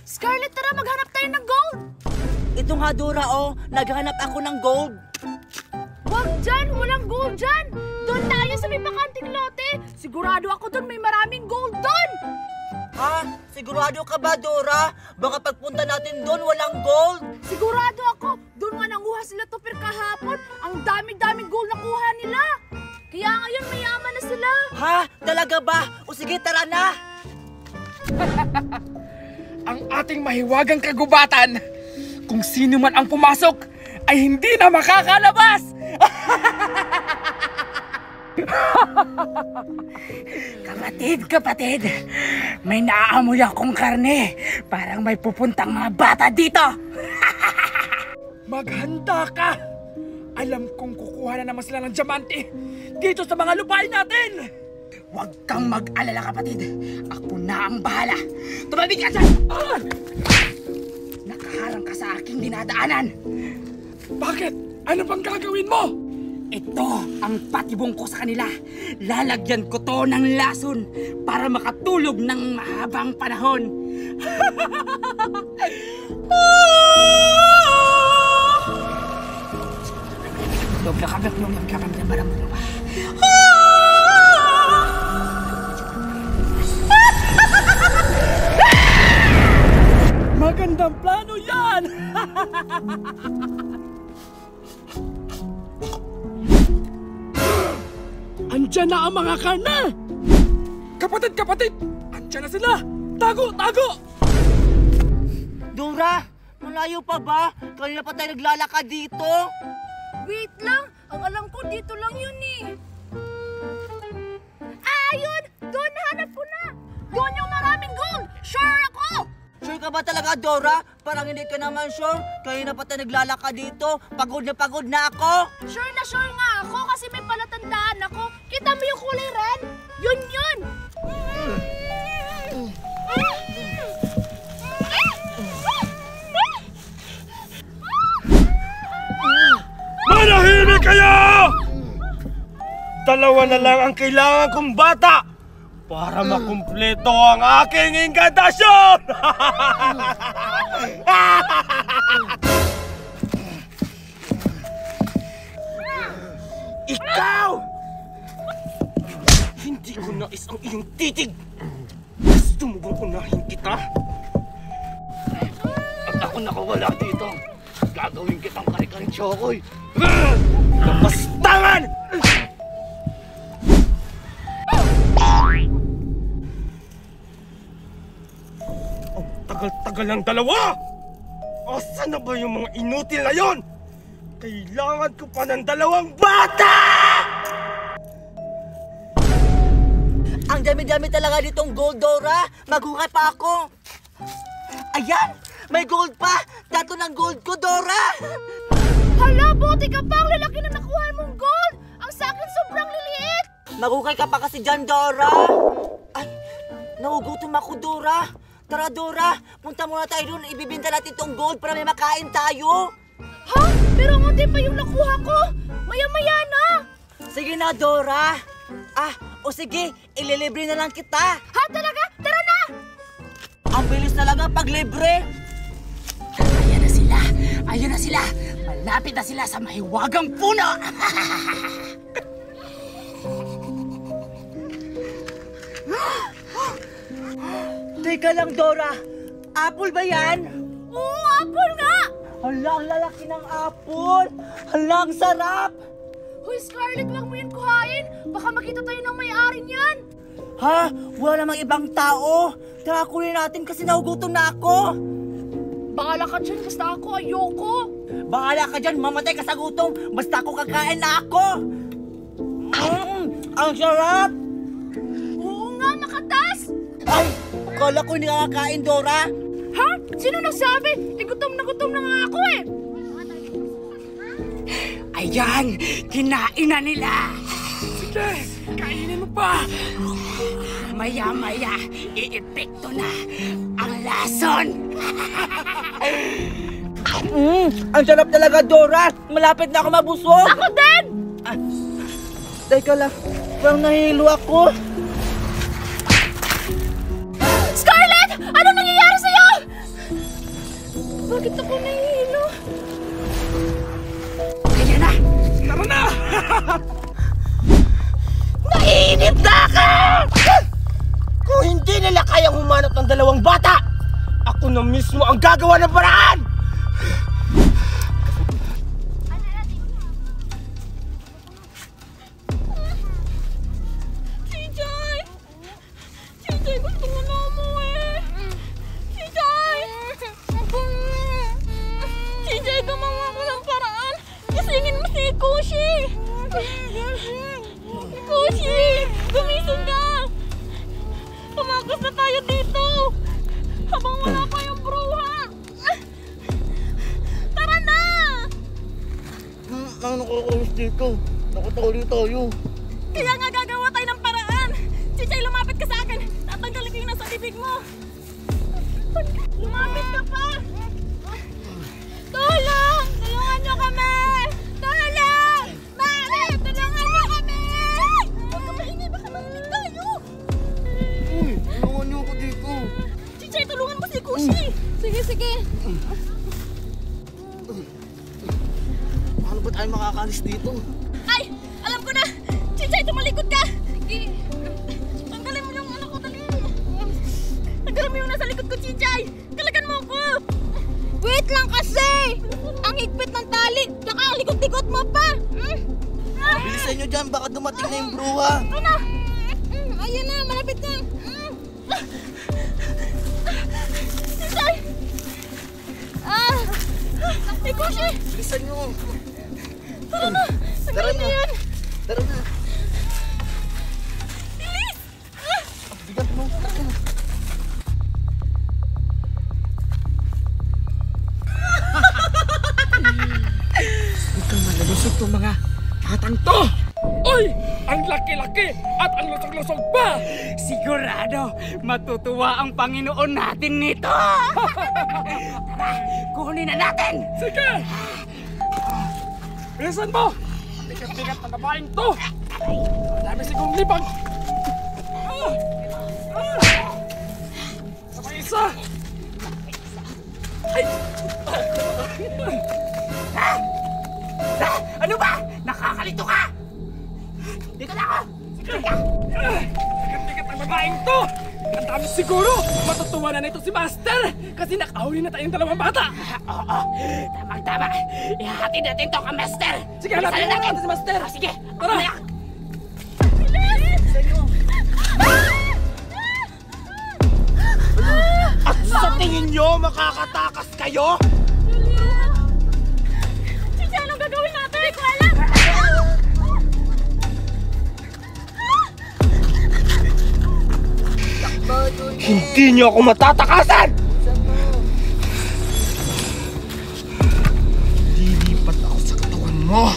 Scarlett, tara maghanap tayo ng gold! Ito nga, Dora, oh. Naghanap ako ng gold. Wag dyan! Walang gold dyan! Doon tayo sa may bakanting lote! Sigurado ako doon may maraming gold doon! Ha? Sigurado ka ba, Dora? Baka pagpunta natin doon, walang gold. Sigurado ako! Doon nga nanguha sila Topper kahapon! Ang dami-daming gold na kuha nila! Kaya ngayon mayaman na sila! Ha? Talaga ba? O sige, tara na! Ang ating mahiwagang kagubatan, kung sino man ang pumasok, ay hindi na makakalabas! Kapatid, may naaamoy akong karne. Parang may pupuntang mga bata dito. Maghanda ka! Alam kong kukuha na naman sila ng diamante dito sa mga lupain natin! Huwag kang mag-alala, kapatid. Ako na ang bahala. Tumabig ka dyan! Nakaharang ka sa aking dinadaanan. Bakit? Ano bang gagawin mo? Ito ang patibong ko sa kanila. Lalagyan ko to ng lason para makatulog ng mahabang panahon. Magandang plano yan! Andiyan na ang mga karne! Kapatid! Andiyan na sila! Tago! Dora, malayo pa ba? Kanina pa tayo naglalakad dito. Wait lang! Ang alam ko dito lang yun eh! Ayun! Doon! Hanap ko na! Doon yung maraming gold! Sure ako! Sure ka ba talaga, Dora? Parang hindi ka naman sure. Kanina pa tayo naglalakad dito. Pagod na ako. Sure na sure nga ako kasi may palatandaan ako. Kita mo yung kulay red? Yun! Manahimik kayo! Dalawa na lang ang kailangan kong bata para makumpleto ang aking inkantasyon! Ikaw! Hindi ko nais ang iyong titig! Gusto mo bang unahin kita? At ako nakawala dito. Gagawin kitang kare-karing chokoy. Lapastangan! Ang tagal-tagal ng dalawa! Asan na ba yung mga inutil na yon? Kailangan ko pa ng dalawang bata! Ang dami-dami talaga ditong gold, Dora. Maghuhay pa ako. Ayan! May gold pa! Tato ng gold ko, Dora! Hala, buti ka pa! Ang lalaki na nakuha mong gold! Ang sakin sobrang liliit! Maghuhay ka pa kasi dyan, Dora. Ay, nagugutom ako, Dora. Tara, Dora. Punta muna tayo doon. Ibibinta natin itong gold para may makain tayo. Ha? Pero konti pa yung nakuha ko! Maya-maya na! Sige na, Dora. O sige, ililibre na lang kita. Ha? Talaga? Tara na! Ang bilis na lang ang paglibre. Ayun na sila! Malapit na sila sa mahiwagang puno! Teka lang, Dora. Apple ba yan? Oo, apple nga! Hala, ang lalaki ng apple. Hala, ang sarap. Hoy, Scarlett, wag mo yun kuhain. Baka makita tayo ng may-ari niyan. Ha? Wala namang ibang tao. Tara, kunin natin kasi nagugutom na ako. Bahala ka dyan, basta ako ayoko. Bahala ka dyan, mamatay ka sa gutom. Basta ako kakain na ako. Ang sarap. Oo nga, makatas. Ay, kala ko hindi ka kakain, Dora. Ha? Sino nagsabi? Gutom na nga ako eh. Ayan! Kinain na nila! Sige! Kainin mo pa! Maya-maya, i-epekto na ang lason! Ang sarap talaga, Dora. Malapit na ako mabusog. Ako din! Teka lang, parang nahihilo ako. Scarlett! Anong nangyayari sa'yo? Ako na mismo ang gagawa ng paraan! Chichay! Chichay, gusto ko na umuwi! Chichay! Chichay, gumawa ko ng paraan! Gisingin mo si Kushi! Kushi! Gumising ka! Tumakas na tayo dito! Habang wala pa yung bruha! Tara na! Ang nakakawis dito. Nakatali tayo. Kaya nga gagawa tayo ng paraan! Chichay, lumapit ka sa akin! Tatanggalin ko yung nasa bibig mo! Lumapit ka pa! Tulong! Tulungan niyo kami! Tulong! Bakit? Tulungan niyo kami! Huwag ka maingay, baka marinig tayo! Uy, tulungan niyo ako dito. Chichay, tulungan mo si Kushi! Sige, sige! Paano ba tayo makakalis dito? Ay! Alam ko na! Chichay, tumalikod ka! Sige! Tanggalin mo yung anak ko, dali! Tanggalin mo yung nasa likod ko, Chichay! Kalagan mo ako! Wait lang kasi! Ang higpit ng tali! Saka ang likod-likod mo pa! Bilisan niyo dyan, baka dumating na yung bruha. Ito na! Ayun na, malapit na! Chichay! Kushi! Bilisan niyo. Tara na! Tara Tanggalin na. mo yan! Tara na. Bilis! Bigat mo. Tara na. Huwag kang malalusog itong mga batang to! Uy! Ang laki-laki at ang lusog-lusog pa! Sigurado, matutuwa ang Panginoon natin nito! Tara, kunin na natin! Sige! Bilisan mo! Bigat-bigat na babaeng to! Ang dami sigong libag! Sabay isa! Ano ba? Nakakalito ka! Dito na ako! Bigat-bigat ang babaeng to! Ang dami siguro! Matutuwa na nito si Master! Kasi nakahuli na tayong dalawang bata! Oo, tamang-tama. Ihahatid natin to ka, Master! Sige, hanapin Bilisan na natin si Master! Sige, Tara! mamaya. At sa tingin nyo, makakatakas kayo? Chichay, anong gagawin natin? Hindi ko alam! Hindi nyo ako matatakasan! Lilipat ako sa katawan mo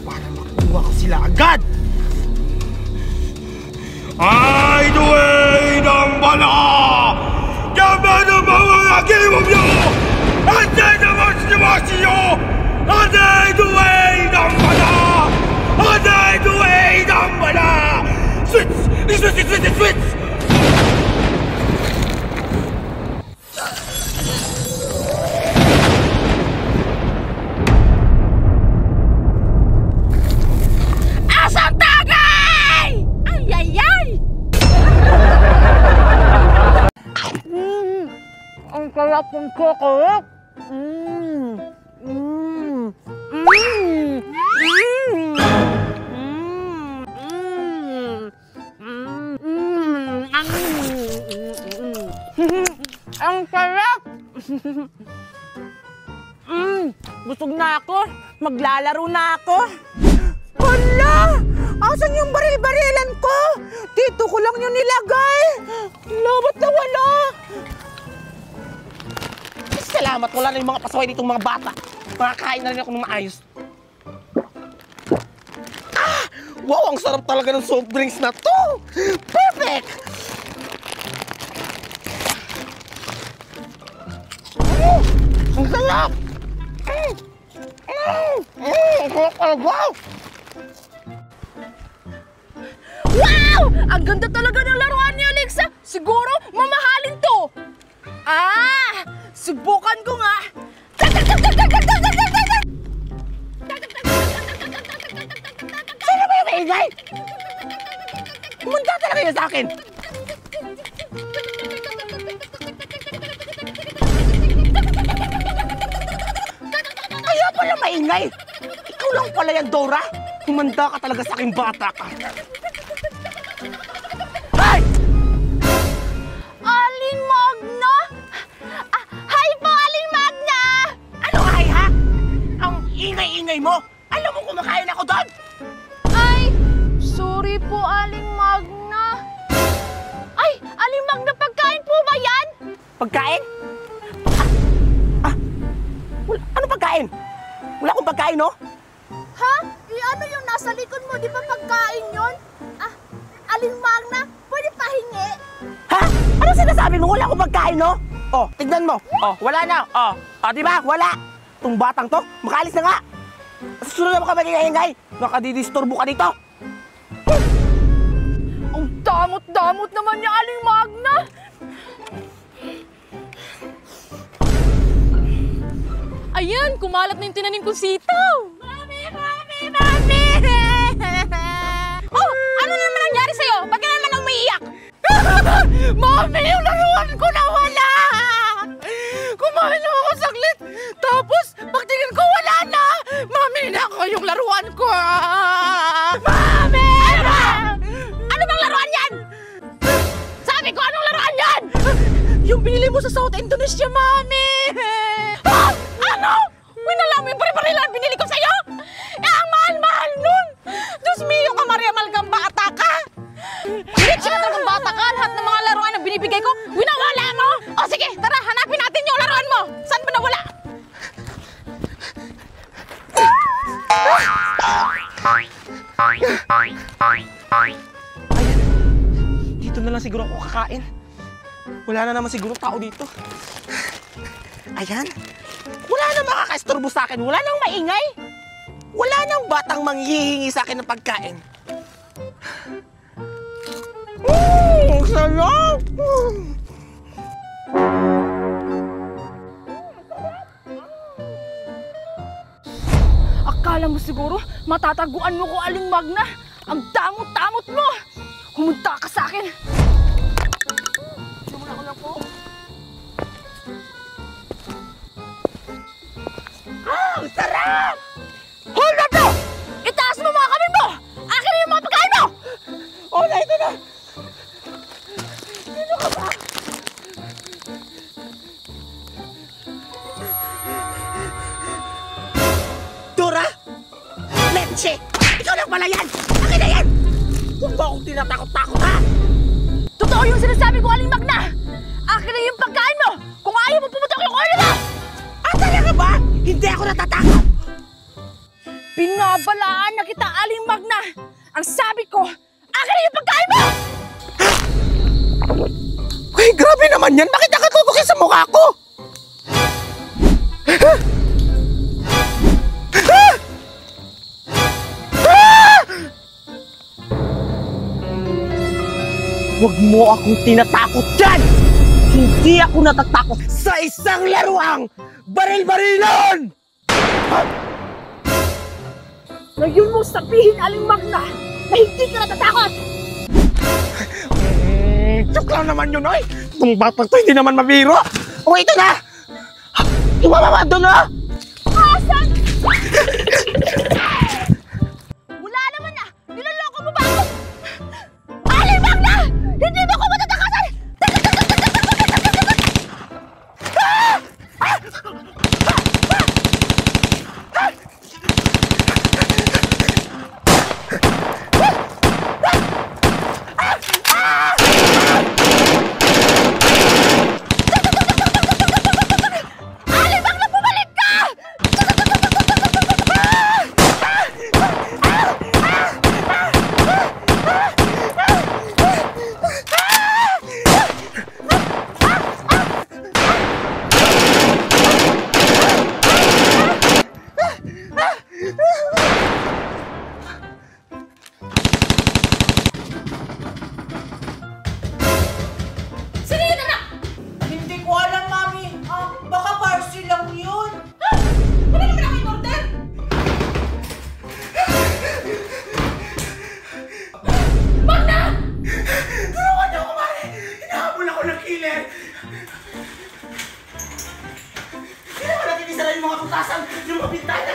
para makuha ko sila agad! Ay, duway ng bala! Yaman ang mga agimom nyo! Ande naman sinimasiyo! Ande duway ng bala! Ande duway ng bala! Switch! Switch! Asang tagay! Ay, ay, ay! Ang sarap ng chocolate. Ang sarap! Busog na ako. Maglalaro na ako. Hala! Asan yung baril-barilan ko? Dito ko lang yung nilagay. Ba't nawala? Salamat, wala na yung mga pasaway ditong mga bata. Makakain na rin ako ng maayos. Wow, ang sarap talaga ng soft drinks na to! Perfect! Ang sarap! Wow! Wow! Ang ganda talaga ng laruan ni Alexa! Siguro, mamahalin to! Subukan ko nga! Sino ba yung maingay? Pumunta talaga yun sa akin! maingay! Ikaw lang pala yan, Dora! Humanda ka talaga sa aking bata ka! Ay! Aling Magna! Hi po, Aling Magna! Ano ay ha? Ang ingay-ingay mo! Alam mo kumakain ako doon! Ay, sorry po, Aling Magna. Ay, Aling Magna, pagkain po ba yan? Pagkain? Ano pagkain? Wala akong pagkain, no? Ha? Ano yung nasa likod mo? Di ba pagkain yun? Aling Magna, pwede pahingi? Ha? Ano sinasabi mo? Wala akong pagkain, no? Oh, tignan mo. Oh, wala na. Oh, di ba? Wala. Itong batang to, makaalis na nga. Susunod na mo ka magingay-ingay. Nakadidisturbo ka dito. Ang damot-damot naman niya, Aling Magna. Ayan, kumalat na yung tinanim kong sitaw. Mami! Oh, ano naman nangyari sa'yo? Ba't ka naman umiiyak? Mami, yung laruan ko nawala! Kumain lang ako saglit, tapos pagtingin ko wala na! Mami, nako yung laruan ko! Mami! Ano bang laruan yan? Sabi ko, anong laruan yan? Yung binili mo sa South Indonesia, Mami! Ano? Winala mo yung bari-barilan binili ko sa'yo? Ang mahal-mahal nun! Diyos mio ka, Maria Malgang bata ka! Rich na talagang bata ka! Lahat ng mga laruan na binibigay ko, winawala mo! O sige, tara, hanapin natin yung laruan mo! Saan ba nawala? Dito na lang siguro ako kakain. Wala na naman siguro tao dito. Ayan. Wala na makakaistorbo sa akin. Wala nang maingay. Wala nang batang manghihingi sa akin ng pagkain. Sarap! Akala mo siguro, matataguan mo ko, Aling Magna. Ang damot-damot mo! Humunta ka sa akin! Simula ko na po. Ang sarap! Hold up to! Itaas mo mga kamay mo! Akin na yung mga pagkain mo! Oh, na ito na! Sino ka ba? Dora! Leche! Ikaw lang pala yan! Akin na yan! Huwag ba akong tinatakot-takot, ha? Totoo yung sinasabi ko, Aling Magna! Akin na yung pagkain mo! Kung ayaw mo pumutok yung ulo mo! Talaga ba? Hindi ako natatakot! Binabalaan na kita, Aling Magna! Ang sabi ko, akin na yung pagkain mo! Uy, grabe naman yan! Bakit nakatutukin sa mukha ko? Huwag mo akong tinatakot dyan! Hindi ako natatakot sa isang laruang baril-barilan! Ngayon mo sabihin, Aling Magna, na hindi ka natatakot! Joke lang naman yun, oy! Itong batang to hindi naman mabiro! O, ito na! Tumama doon, na! Asan? Wala naman na! Niloloko mo ba ako? Aling Magna! Hindi mo ako matatakasan! Hindi naman natin isara yung mga putasan, yung mga bintana!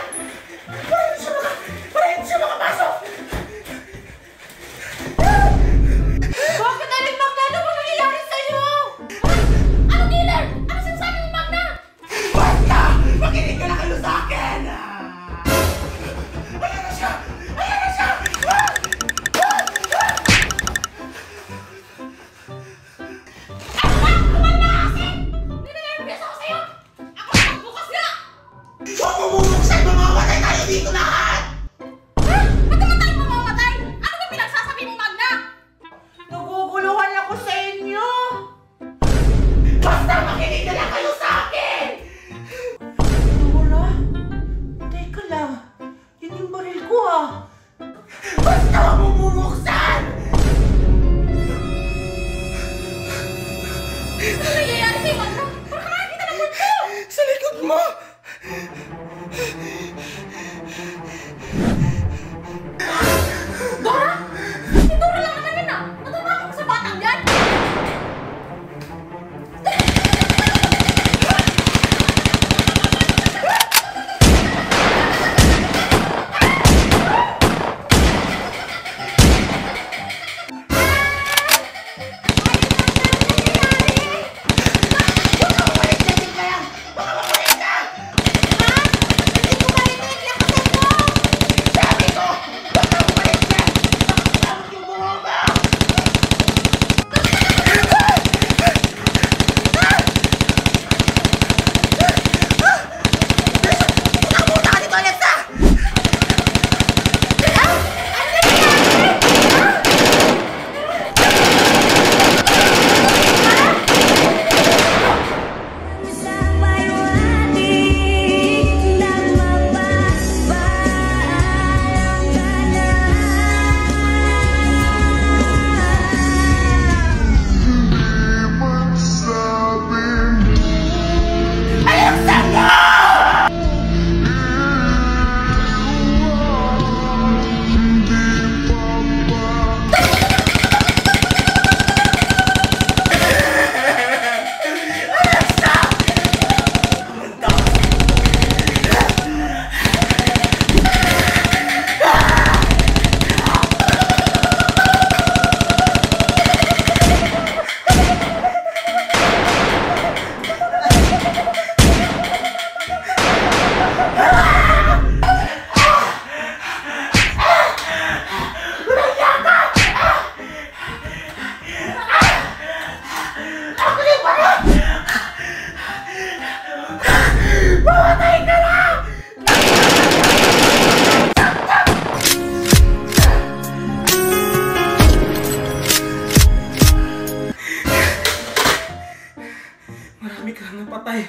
patay.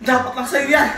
Dapat lang sa'yo yan.